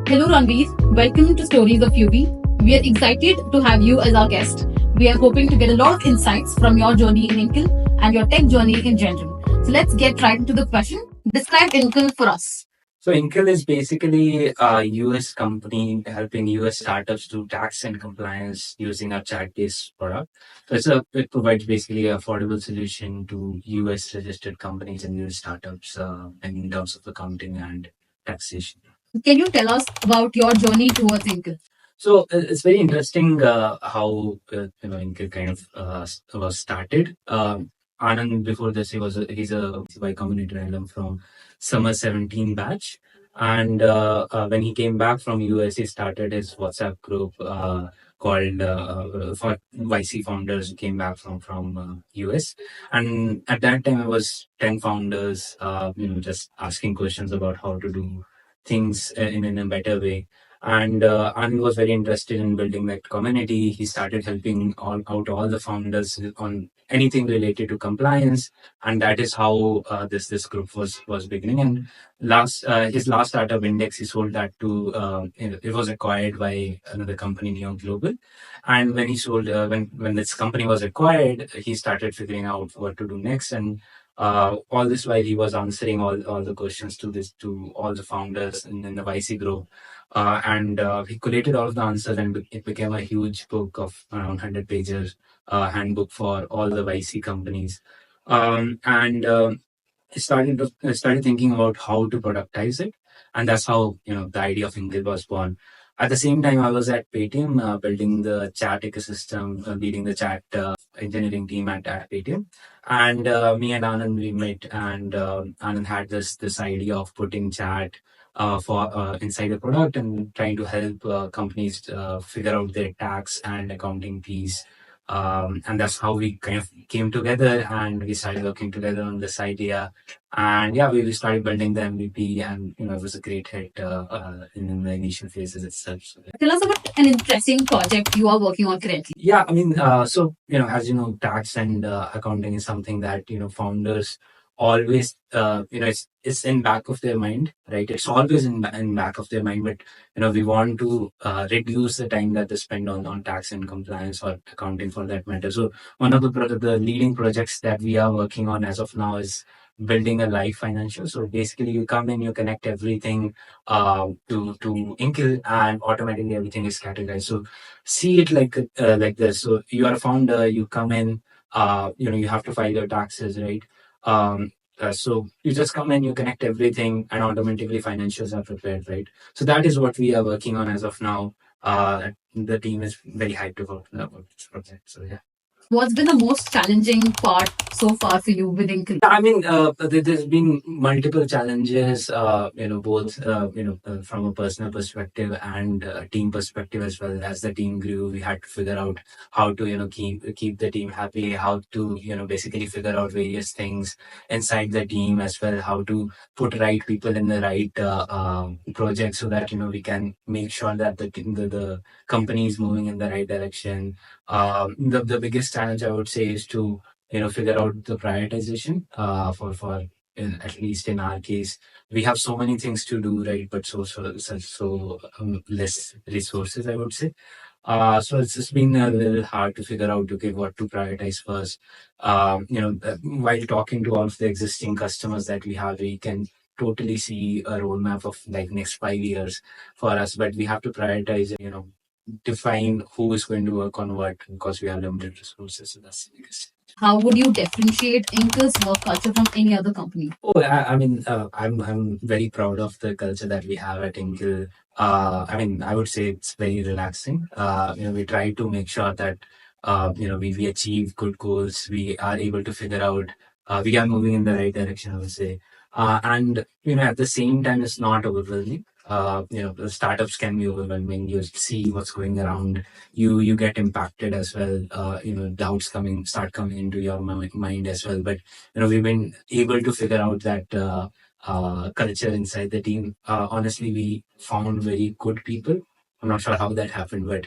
Hello Ranvir, welcome to Stories of UV. We are excited to have you as our guest. We are hoping to get a lot of insights from your journey in Inkle and your tech journey in general. So let's get right into the question. Describe Inkle for us. So Inkle is basically a US company helping US startups do tax and compliance using a chat-based product. It provides basically an affordable solution to US registered companies and US startups in terms of accounting and taxation. Can you tell us about your journey towards Inkle? So it's very interesting how Inkle kind of was started. Anand before this he's a Y Combinator alum from summer 17 batch, and when he came back from US, he started his WhatsApp group called for YC founders who came back from US, and at that time it was 10 founders, just asking questions about how to do things in a better way. And Anand was very interested in building that community. He started helping all the founders on anything related to compliance, and that is how this group was beginning. And his last startup Index, he sold that to it was acquired by another company, Neon Global. And when he sold when this company was acquired, he started figuring out what to do next. And all this while he was answering all the questions to all the founders in the YC group, and he collated all of the answers, and it became a huge book of around 100 pages, handbook for all the YC companies. And I started thinking about how to productize it, and that's how the idea of Inkle was born. At the same time, I was at Paytm building the chat ecosystem, leading the chat engineering team at Paytm, and me and Anand we met, and Anand had this idea of putting chat for inside the product and trying to help companies figure out their tax and accounting piece. And that's how we kind of came together and we started working together on this idea. And yeah, we started building the MVP, and it was a great hit in the initial phases itself. So, yeah. Tell us about an interesting project you are working on currently. Yeah, I mean, so as you know, tax and accounting is something that founders always, it's in back of their mind, right? It's always in back of their mind, but we want to reduce the time that they spend on tax and compliance or accounting for that matter. So one of the leading projects that we are working on as of now is building a live financial. So basically, you come in, you connect everything to Inkle, and automatically everything is categorized. So see it like this. So you are a founder, you come in, you have to file your taxes, right? So you just come in, you connect everything, and automatically financials are prepared, right? So that is what we are working on as of now. The team is very hyped about this project. So yeah. What's been the most challenging part so far for you with Inkle? I mean, there's been multiple challenges, both, from a personal perspective and team perspective as well. As the team grew, we had to figure out how to, keep the team happy, how to, basically figure out various things inside the team as well, how to put right people in the right project so that, we can make sure that the company is moving in the right direction. The biggest challenge I would say is to figure out the prioritization for at least in our case, we have so many things to do, right? But so less resources, I would say. So it's just been a little hard to figure out, okay, what to prioritize first. While talking to all of the existing customers that we have, we can totally see a roadmap of like next 5 years for us, but we have to prioritize, define who is going to work on what because we have limited resources. So that's the biggest. How would you differentiate Inkle's work culture from any other company? Oh, I mean, I'm very proud of the culture that we have at Inkle. I mean, I would say it's very relaxing. We try to make sure that we achieve good goals. We are able to figure out we are moving in the right direction, I would say. And at the same time, it's not overwhelming. The startups can be overwhelming. You see what's going around. You get impacted as well. Doubts start coming into your mind as well. But we've been able to figure out that culture inside the team. Honestly, we found very good people I'm not sure how that happened, but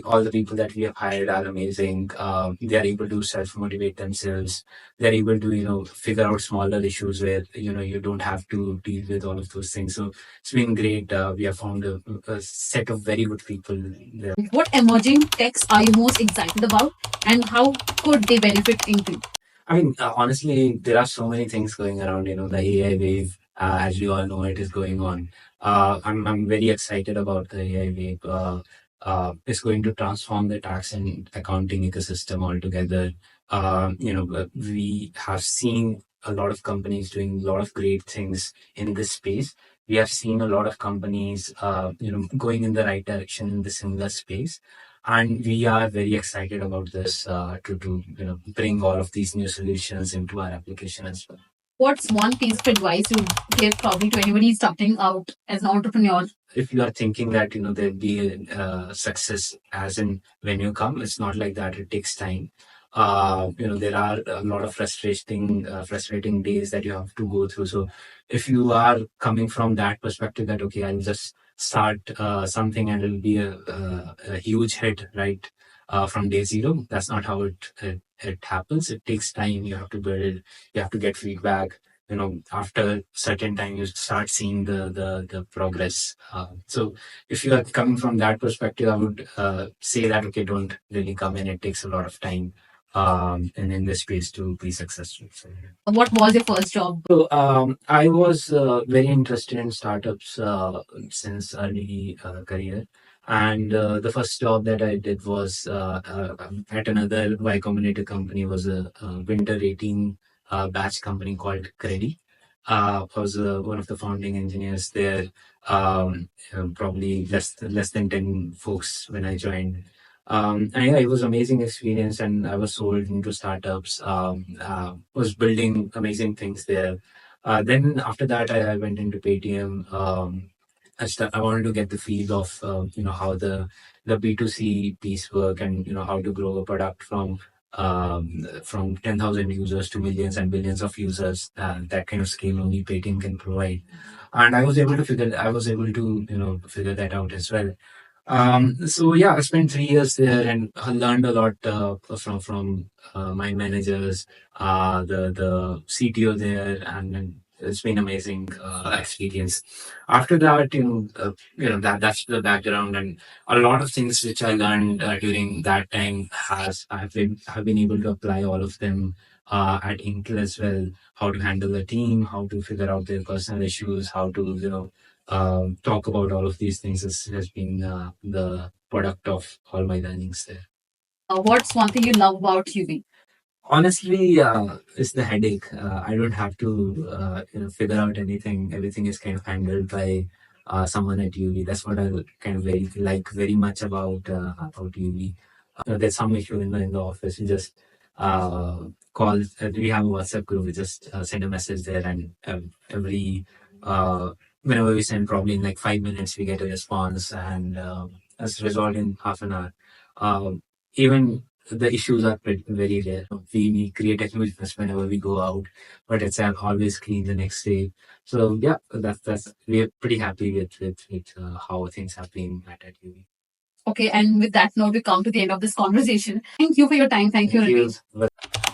all the people that we have hired are amazing. They are able to self motivate themselves. They're able to, figure out smaller issues where, you don't have to deal with all of those things. So it's been great. We have found a set of very good people there. What emerging techs are you most excited about, and how could they benefit Inkle? I mean, honestly, there are so many things going around. The AI wave, as we all know, it is going on. I'm very excited about the AI wave. It's going to transform the tax and accounting ecosystem altogether. We have seen a lot of companies doing a lot of great things in this space. We have seen a lot of companies, going in the right direction in the similar space, and we are very excited about this to bring all of these new solutions into our application as well. What's one piece of advice you give probably to anybody starting out as an entrepreneur? If you are thinking that there'll be a success as in when you come, it's not like that. It takes time. There are a lot of frustrating days that you have to go through. So if you are coming from that perspective that okay, I'll just start something and it'll be a huge hit right from day zero, that's not how it happens. It takes time. You have to build. You have to get feedback. After certain time you start seeing the progress. So if you are coming from that perspective, I would say that okay, don't really come in. It takes a lot of time and in this space to be successful. So, yeah. What was your first job? So I was very interested in startups since early career. And the first job that I did was at another Y Combinator company, was a Winter 18 batch company called Credi. I was one of the founding engineers there. Probably less than 10 folks when I joined. And yeah, it was amazing experience, and I was sold into startups. Was building amazing things there. Then after that, I went into Paytm. I wanted to get the feel of how the B2C piece work, and how to grow a product from 10,000 users to millions and billions of users. That kind of scale only Paytm can provide. And I was able to figure that out as well. So yeah, I spent 3 years there and I learned a lot from my managers, the CTO there, and it's been amazing experience. After that, that's the background, and a lot of things which I learned during that time have been able to apply all of them at Inkle as well. How to handle a team, how to figure out their personal issues, how to talk about all of these things has been the product of all my learnings there. What's one thing you love about UV? Honestly, it's the headache. I don't have to figure out anything. Everything is kind of handled by someone at UV. That's what I kind of very much about UV. There's some issue in the office. You just call. We have a WhatsApp group. We just send a message there, and every whenever we send, probably in like 5 minutes, we get a response, and it's resolved in half an hour. Even the issues are very rare. We create a huge mess whenever we go out, but it's always clean the next day. So yeah, that's we're pretty happy with how things have been at UV. Okay, and with that note, we come to the end of this conversation. Thank you for your time. Thank you, Ranvir. Thank you.